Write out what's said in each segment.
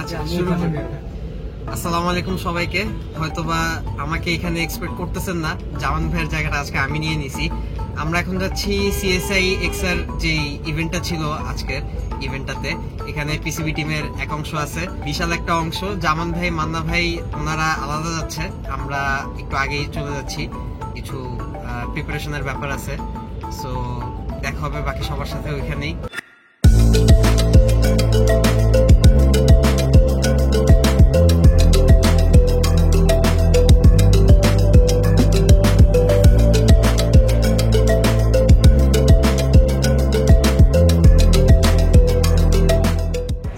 আচ্ছা শুরু করি। আসসালামু আলাইকুম সবাইকে। হয়তোবা আমাকে এখানে এক্সপেক্ট করতেছেন না, জামান ভাইয়ের জায়গাটা আজকে আমি নিয়ে নিছি। আমরা এখন যাচ্ছি সিএসআই এক্সার যে ইভেন্টটা ছিল আজকের ইভেন্টটাতে। এখানে পিসিবি টিমের এক অংশ আছে, বিশাল একটা অংশ। জামান ভাই, মান্না ভাই ওনারা আলাদা যাচ্ছে, আমরা একটু আগেই চলে যাচ্ছি, কিছু প্রিপারেশনের ব্যাপার আছে। সো দেখা হবে বাকি সবার সাথে ওইখানেই।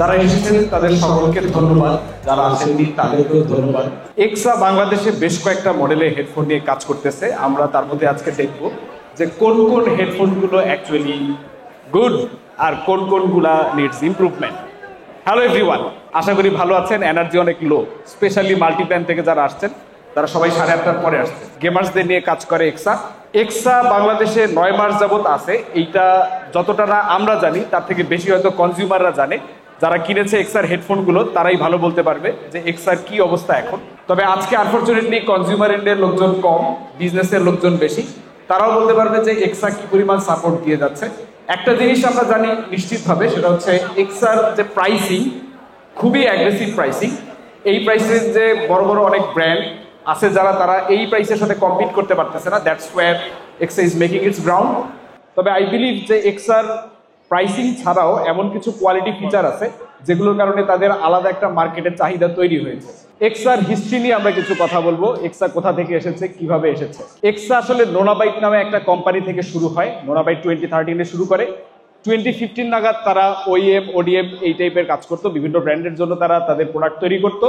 যারা এসেছেন তাদের সকলকে ধন্যবাদ, যারা আসেননি তাদেরকেও ধন্যবাদ। এক্সা বাংলাদেশে বেশ কয়েকটা মডেলের হেডফোন নিয়ে কাজ করতেছে। আমরা তার মধ্যে আজকে দেখব যে কোন কোন হেডফোনগুলো অ্যাকচুয়ালি গুড আর কোন কোনগুলা নিডস ইমপ্রুভমেন্ট। হ্যালো এভরিওয়ান, আশা করি ভালো আছেন। এনার্জি অনেক লো, স্পেশালি মাল্টিপ্ল্যান থেকে যারা আসছেন তারা সবাই 8:30টার পরে আসছেন। গেমার্সদের নিয়ে কাজ করে এক্সা। এক্সা বাংলাদেশে 9 মাস যাবত আছে। এইটা যতটা না আমরা জানি তার থেকে বেশি হয়তো কনজিউমাররা জানে। যারা কিনেছে এক্সার হেডফোনগুলো তারাই ভালো বলতে পারবে যে এক্সার কি অবস্থা এখন। তবে আজকে আনফরচুনেটলি কনজিউমার এন্ডের লোকজন কম, বিজনেসের লোকজন বেশি। তারাও বলতে পারবে যে এক্সা কি পরিমাণ সাপোর্ট দিয়ে যাচ্ছে। একটা জিনিস আমরা জানি নিশ্চিতভাবে, সেটা হচ্ছে এক্সার যে প্রাইসিং খুবই অ্যাগ্রেসিভ প্রাইসিং। এই প্রাইসের যে বড় বড় অনেক ব্র্যান্ড আছে যারা তারা এই প্রাইসের সাথে কম্পিট করতে পারতেছে না। That's where EKSA is making its ground. তবে আই বিলিভ যে এক্সার প্রাইসিং ছাড়াও এমন কিছু কোয়ালিটি ফিচার আছে যেগুলোর কারণে তাদের আলাদা একটা মার্কেটের চাহিদা তৈরি হয়েছে। এক্সার হিস্ট্রি নিয়ে আমরা কিছু কথা বলবো। এক্সা কোথা থেকে এসেছে, কিভাবে এসেছে। এক্সা আসলে নোনাবাইট নামে একটা কোম্পানি থেকে শুরু হয়। নোনাবাইট 2013-এ শুরু করে। 2015 নাগাদ তারা ওইএম, ওডিএম এই টাইপের কাজ করতো, বিভিন্ন ব্র্যান্ডের জন্য তারা তাদের প্রোডাক্ট তৈরি করতো।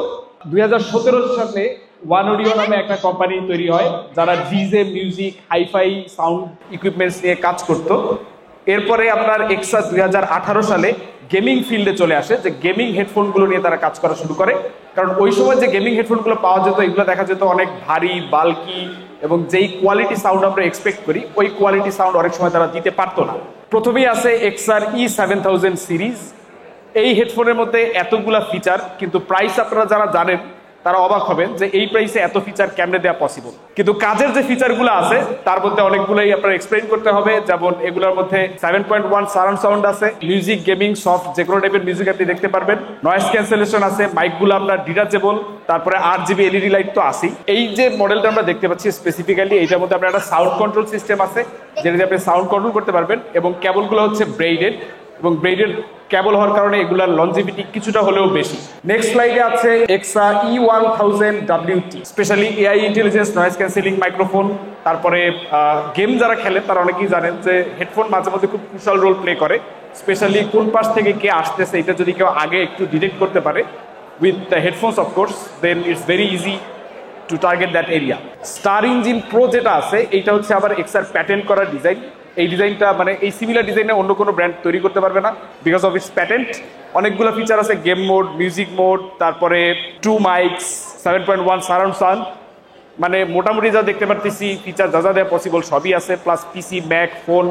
2017 সালে ওয়ান অডিও নামে একটা কোম্পানি তৈরি হয় যারা DJ music, hi fi sound equipments নিয়ে কাজ করতো। এরপরে আপনার এক্সা 2018 সালে গেমিং ফিল্ডে চলে আসে, যে গেমিং হেডফোনগুলো নিয়ে তারা কাজ করা শুরু করে। কারণ ওই সময় যে গেমিং হেডফোনগুলো পাওয়া যেত এগুলো দেখা যেত অনেক ভারী, বাল্কি এবং যেই কোয়ালিটি সাউন্ড আমরা এক্সপেক্ট করি ওই কোয়ালিটি সাউন্ড অনেক সময় তারা দিতে পারতো না। প্রথমেই আছে এক্সার E7000 সিরিজ। এই হেডফোনের মধ্যে এতগুলা ফিচার, কিন্তু প্রাইস আপনারা যারা জানেন তারা অবাক হবেন যে এই প্রাইসে এত ফিচার কেমনে দেওয়া পসিবল। কিন্তু কাজের যে ফিচারগুলো আছে তার মধ্যে অনেকগুলোই আপনার এক্সপ্লেইন করতে হবে। যেমন এগুলোর মধ্যে 7.1 সারাউন্ড সাউন্ড আছে, মিউজিক, গেমিং, সফট যে কোনো টাইপের মিউজিক আপনি দেখতে পারবেন। নয়েজ ক্যান্সেলেশন আছে, মাইকগুলো আপনার ডিটাচেবল, তারপরে 8GB এলইডি লাইট তো আছেই। এই যে মডেলটা আমরা দেখতে পাচ্ছি স্পেসিফিক্যালি, এইটার মধ্যে আপনার একটা সাউন্ড কন্ট্রোল সিস্টেম আছে যেটা দিয়ে আপনি সাউন্ড কন্ট্রোল করতে পারবেন। এবং কেবলগুলো হচ্ছে ব্রেইডেড, এবং ব্রেইডেড কেবল হওয়ার কারণে এগুলার লঞ্জিভিটি কিছুটা হলেও বেশি। নেক্সট স্লাইডে আছে এক্সা E1000 WT, specially AI intelligence, noise cancelling microphone. তারপরে গেম যারা খেলেন তারা অনেকেই জানেন যে হেডফোন মাঝে মধ্যে খুব ক্রুশাল রোল প্লে করে, স্পেশালি কোন পাশ থেকে কে আসতেছে এটা যদি কেউ আগে একটু ডিটেক্ট করতে পারে with the headphones of course, then it's very easy to target that area. Star engine pro যেটা আছে এইটা হচ্ছে আবার এক্সার প্যাটেন্ট করা ডিজাইন। এই ডিজাইনটা মানে এই সিমিলার ডিজাইনে অন্য কোনো ব্র্যান্ড তৈরি করতে পারবে না বিকজ অফ ইটস প্যাটেন্ট। অনেকগুলো ফিচার আছে, গেম মোড, মিউজিক মোড, তারপরে 2 মাইকস, 7.1 সারাউন্ড সাউন্ড, মানে মোটামুটি যা দেখতে পারতেছি ফিচার যা যা দেওয়া পসিবল সবই আছে। Plus PC, Mac, phone,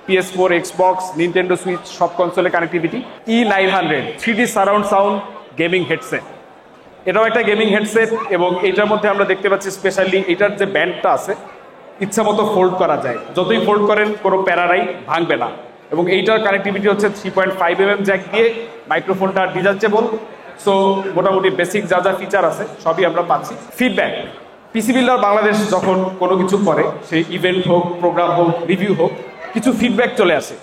PS4, Xbox, Nintendo Switch সব কনসোলে connectivity. E900 3D surround sound gaming headset, এটাও একটা গেমিং হেডসেট। এবং এটার মধ্যে আমরা দেখতে পাচ্ছি স্পেশালি এটার যে ব্যান্ডটা আছে ইচ্ছা মতো ফোল্ড করা যায়, যতই ফোল্ড করেন কোনো প্যারারাই ভাঙবে না। এবং এইটার কানেক্টিভিটি হচ্ছে 3.5mm জ্যাক দিয়ে, মাইক্রোফোনটা ডিটাচেবল। সো মোটামুটি বেসিক যা যা ফিচার আছে সবই আমরা পাচ্ছি। ফিডব্যাক, পিসি বিল্ডার বাংলাদেশ যখন কোনো কিছু করে, সেই ইভেন্ট হোক, প্রোগ্রাম হোক, রিভিউ হোক, কিছু ফিডব্যাক চলে আসে।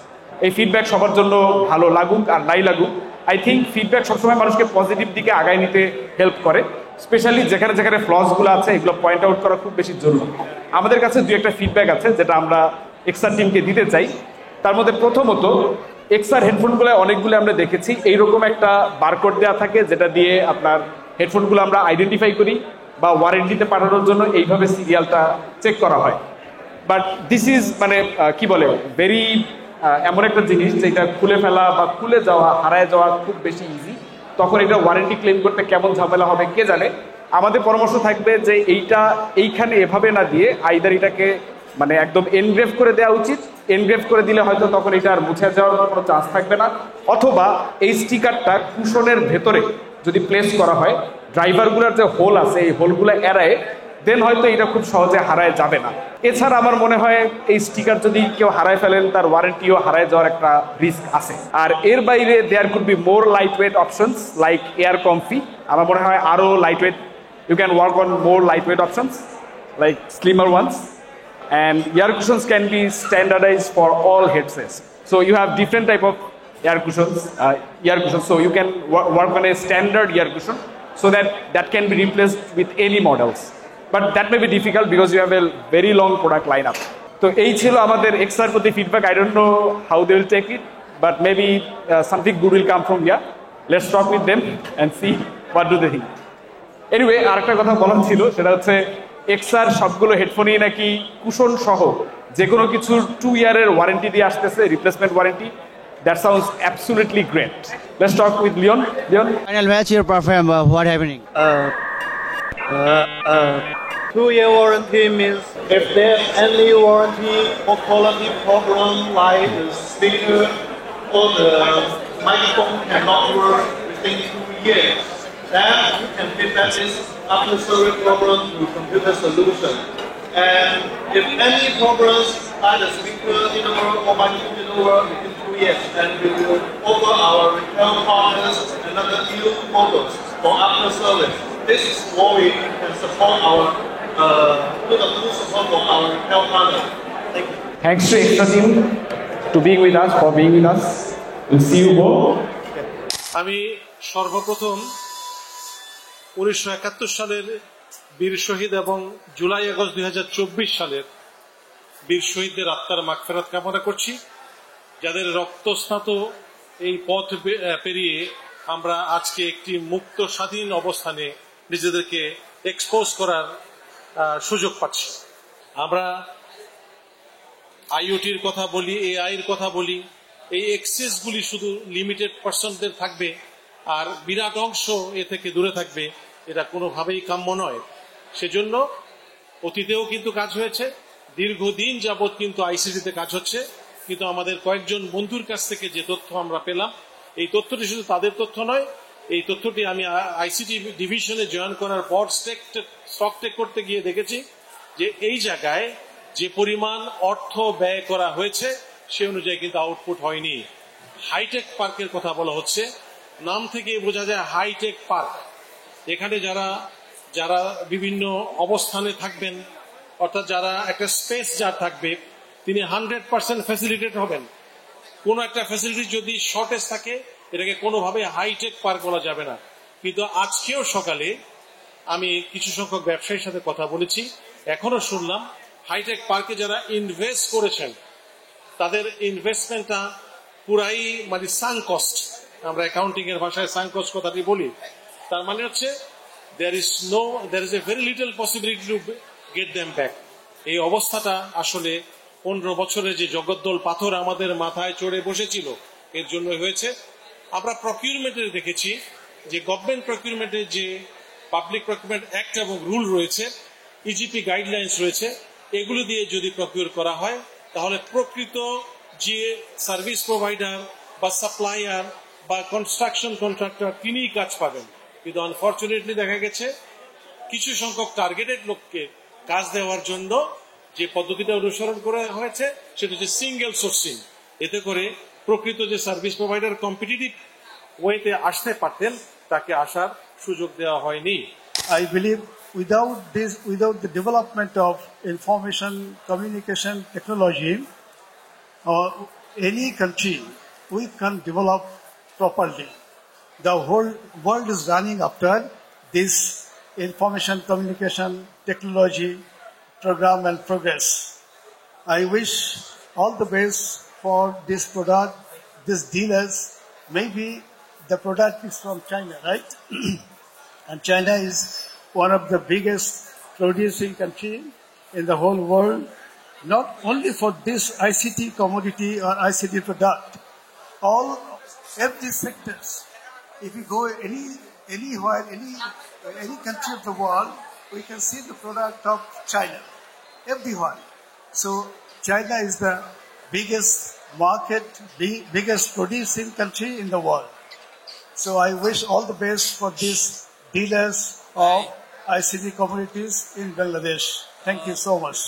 এই ফিডব্যাক সবার জন্য ভালো লাগুক আর নাই লাগুক, আই থিঙ্ক ফিডব্যাক সবসময় মানুষকে পজিটিভ দিকে আগায় নিতে হেল্প করে। স্পেশালি যেখানে যেখানে ফ্লসগুলো আছে এগুলো পয়েন্ট আউট করা খুব বেশি জরুরি। আমাদের কাছে 2-1টা ফিডব্যাক আছে যেটা আমরা এক্সার টিমকে দিতে চাই। তার মধ্যে প্রথমত, এক্সার হেডফোনগুলো অনেকগুলো আমরা দেখেছি এইরকম একটা বারকোড দেওয়া থাকে যেটা দিয়ে আপনার হেডফোনগুলো আমরা আইডেন্টিফাই করি, বা ওয়ারেন্টিতে পাঠানোর জন্য এইভাবে সিরিয়ালটা চেক করা হয়। বাট দিস ইজ মানে কি বলে ভেরি এমন একটা জিনিস যেটা খুলে ফেলা বা খুলে যাওয়া, হারায় যাওয়া খুব বেশি ইজি। তখন এটা ওয়ারেন্টি ক্লেম করতে কেমন ঝামেলা হবে কে জানে। আমাদের পরামর্শ থাকবে যে এইখানে এভাবে না দিয়ে আইদার এটাকে মানে একদম এনগ্রেভ করে দেওয়া উচিত। এনগ্রেভ করে দিলে হয়তো তখন এটা আর মুছে যাওয়ার কোনো চান্স থাকবে না, অথবা এই স্টিকারটা কুশনের ভেতরে যদি প্লেস করা হয়, ড্রাইভারগুলোর যে হোল আছে এই হোলগুলো এড়ায়, দেন হয়তো এটা খুব সহজে হারায় যাবে না। এছাড়া আমার মনে হয় এই স্টিকার যদি কেউ হারায় ফেলেন তার ওয়ারেন্টিও হারায় যাওয়ার একটা রিস্ক আছে। আর এর বাইরে there could be more lightweight options like Air Comfy. আমার মনে হয় আরও lightweight, you can work on more lightweight options like slimmer ones, and air cushions can be standardized for all headsets. So you have different type of air cushions, so you can work on a standard air cushion so that can be replaced with any models. But that may be difficult because you have a very long product lineup. So এই ছিল আমাদের XR প্রতি feedback. I don't know how they will take it, but maybe something good will come from here. Let's talk with them and see what do they think. Anyway, আরেকটা কথা বলার ছিল, সেটা হচ্ছে এক্সার সবগুলো হেডফোনই নাকি কুশন সহ যে কোনো কিছুর 2 ইয়ারের ওয়ারেন্টি দিয়ে আসতেছে, replacement warranty. That sounds absolutely great. Let's talk with Leon. Final match your perform what happening? 2-year warranty means if there's any warranty or quality problem like the speaker or the microphone cannot work within 2 years, then you can feedback this after service problem to computer solution. And if any problems like the speaker didn't work or microphone didn't work within 2 years, then we will offer our retail partners another new models for after service. This is what we can support our full support for our retail partners. Thank you. Thanks to Extra team to being with us, for being with us. We'll see you both. আমি সর্বপ্রথম 1971 সালের বীর শহীদ এবং July August 2024 সালের বীর শহীদদের আত্মার মাগফিরাত কামনা করছি, যাদের রক্তস্নাত এই পথ পেরিয়ে আমরা আজকে একটি মুক্ত স্বাধীন অবস্থানে নিজেদেরকে এক্সপোজ করার সুযোগ পাচ্ছি। আমরা আইওটির কথা বলি, এআইয়ের কথা বলি, এই এক্সেসগুলি শুধু লিমিটেড পার্সনদের থাকবে আর বিরাট অংশ এ থেকে দূরে থাকবে, এটা কোনোভাবেই কাম্য নয়। সেজন্য অতীতেও কিন্তু কাজ হয়েছে, দীর্ঘদিন যাবৎ কিন্তু আইসিটিতে কাজ হচ্ছে, কিন্তু আমাদের কয়েকজন বন্ধুর কাছ থেকে যে তথ্য আমরা পেলাম, এই তথ্যটি শুধু তাদের তথ্য নয়, এই তথ্যটি আমি আইসিটি ডিভিশনে জয়েন করার পর স্টক টেক করতে গিয়ে দেখেছি যে এই জায়গায় যে পরিমাণ অর্থ ব্যয় করা হয়েছে সে অনুযায়ী কিন্তু আউটপুট হয়নি। হাইটেক পার্কের কথা বলা হচ্ছে, নাম থেকে বোঝা যায় হাইটেক পার্ক। এখানে যারা বিভিন্ন অবস্থানে থাকবেন, অর্থাৎ যারা একটা স্পেস যার থাকবে, তিনি 100% ফ্যাসিলিটেট হবেন। কোনো একটা ফ্যাসিলিটি যদি শর্টেজ থাকে, এটাকে কোনোভাবে হাইটেক পার্ক বলা যাবে না। কিন্তু আজকেও সকালে আমি কিছু সংখ্যক ব্যবসায়ীর সাথে কথা বলেছি, এখনো শুনলাম হাইটেক পার্কে যারা ইনভেস্ট করেছেন তাদের ইনভেস্টমেন্টটা পুরাই মানে সাঙ্ক কস্ট। আমরা অ্যাকাউন্টিং এর ভাষায় সাঙ্ক কস্ট কথাটি বলি। তার মানে হচ্ছে there is a very little possibility to get them back. এই অবস্থাটা আসলে 15 বছরে যে জগদ্দল পাথর আমাদের মাথায় চড়ে বসেছিল এর জন্য হয়েছে। আমরা প্রকিউরমেন্টে দেখেছি যে গভর্নমেন্ট প্রকিউরমেন্টের যে পাবলিক প্রকিউরমেন্ট অ্যাক্ট এবং রুল রয়েছে, ইজিপি গাইডলাইন্স রয়েছে, এগুলো দিয়ে যদি প্রকিউর করা হয় তাহলে প্রকৃত যে সার্ভিস প্রোভাইডার বা সাপ্লায়ার বা কনস্ট্রাকশন কন্ট্রাক্টর তিনিই কাজ পাবেন। কিন্তু আনফর্চুনেটলি দেখা গেছে কিছু সংখ্যক টার্গেটেড লোককে কাজ দেওয়ার জন্য যে পদ্ধতিটা অনুসরণ করা হয়েছে সেটা হচ্ছে সিঙ্গেল সোর্সিং। এতে করে প্রকৃত যে সার্ভিস প্রোভাইডার কম্পিটিটিভ ওয়েতে আসতে পারতেন তাকে আসার সুযোগ দেওয়া হয়নি। I believe without the development of information communication technology, any country we can develop properly. The whole world is running after this information communication technology program and progress. I wish all the best for this product, these dealers. Maybe the product is from China, right? And China is one of the biggest producing country in the whole world, not only for this ICT commodity or ICT product, every sectors. If you go anywhere, any country of the world, we can see the product of China, everywhere. So China is the biggest market, biggest producing country in the world. So I wish all the best for these dealers of ICT communities in Bangladesh. Thank you so much.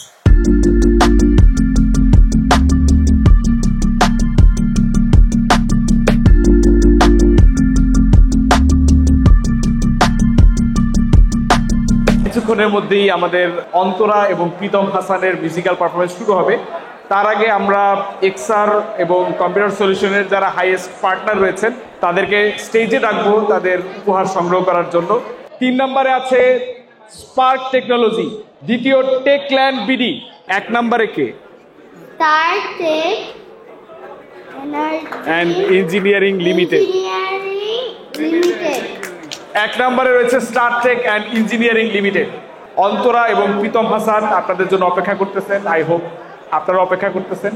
কিছুক্ষণের মধ্যেই আমাদের অন্তরা এবং প্রীতম হাসানের musical performance শুরু হবে। তার আগে আমরা এক্সআর এবং কম্পিউটার সলিউশনের যারা হাইয়েস্ট পার্টনার রয়েছেন তাদেরকে স্টেজে ডাকবো তাদের উপহার সংগ্রহ করার জন্য। 3 নম্বরে আছে স্পার্ক টেকনোলজি, দ্বিতীয় টেকল্যান্ড বিডি, 1 নম্বরে কে? StarTech and engineering limited. 1 নম্বরে রয়েছে Star Tech and engineering limited. Antara এবং প্রীতম হাসান আপনাদের জন্য অপেক্ষা করতেছেন। আই হোপ আপনারা অপেক্ষা করতেছেন।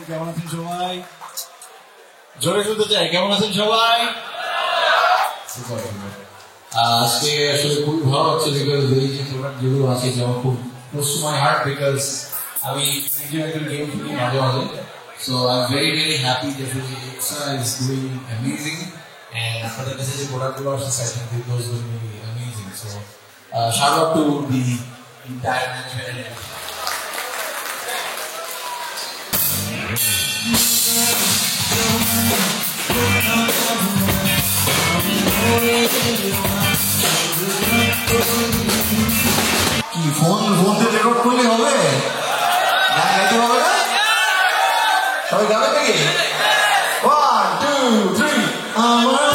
কেমন আছেন সবাই? জোরে শুনতে চাই, কেমন আছেন সবাই? আজকে আসলে খুবই ভালো হচ্ছে বিকজ এই যে প্রোডাক্ট যেগুলো আছে যেমন খুব close to my heart because আমি নিজেও একজন গেম খেলি মাঝে মাঝে। So I am very very happy that EKSA is doing amazing and আপনাদের কাছে যে প্রোডাক্টগুলো আসছে I think those will be amazing. So shout out to the entire management. কি ফোন দিয়ে রেকর্ড করলে হবে? গান গাইতে হবে না? সবাই গাবে নাকি? 1 2 3 আমার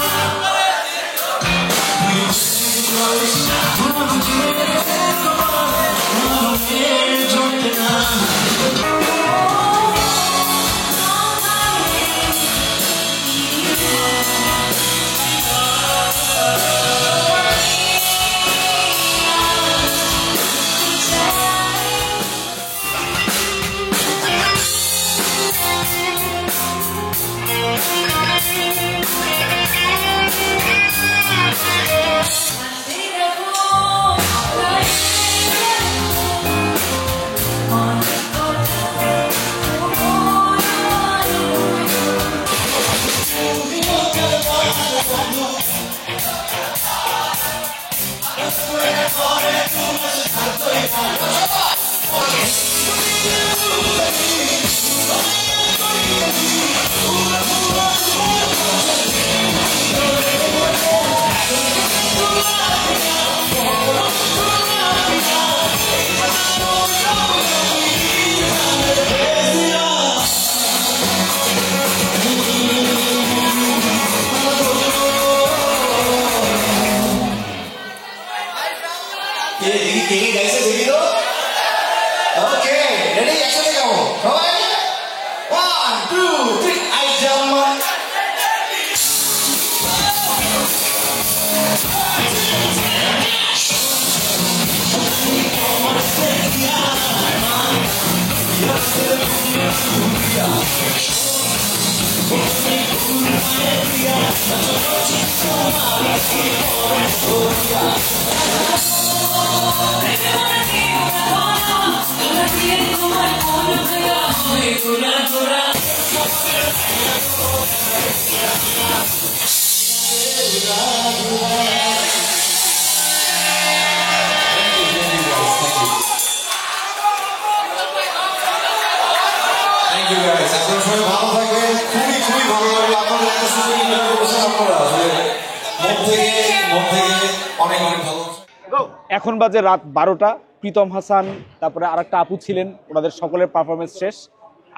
এখন বাজে রাত 12টা। প্রীতম হাসান তারপরে আরেকটা আপু ছিলেন, ওনাদের সকলের পারফরমেন্স শেষ।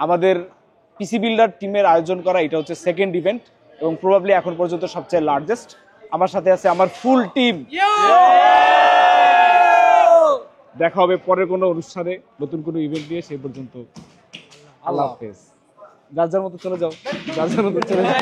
আমাদের পিসি বিল্ডার টিমের আয়োজন করা এটা হচ্ছে সেকেন্ড ইভেন্ট এবং প্রবাবলি এখন পর্যন্ত সবচেয়ে লার্জেস্ট। আমার সাথে আছে আমার ফুল টিম। দেখা হবে পরের কোনো অনুষ্ঠানে নতুন কোনো ইভেন্ট নিয়ে। সেই পর্যন্ত আল্লাহ হাফেজ। যার যার মতো চলে যাও, যার যার মতো চলে যাও।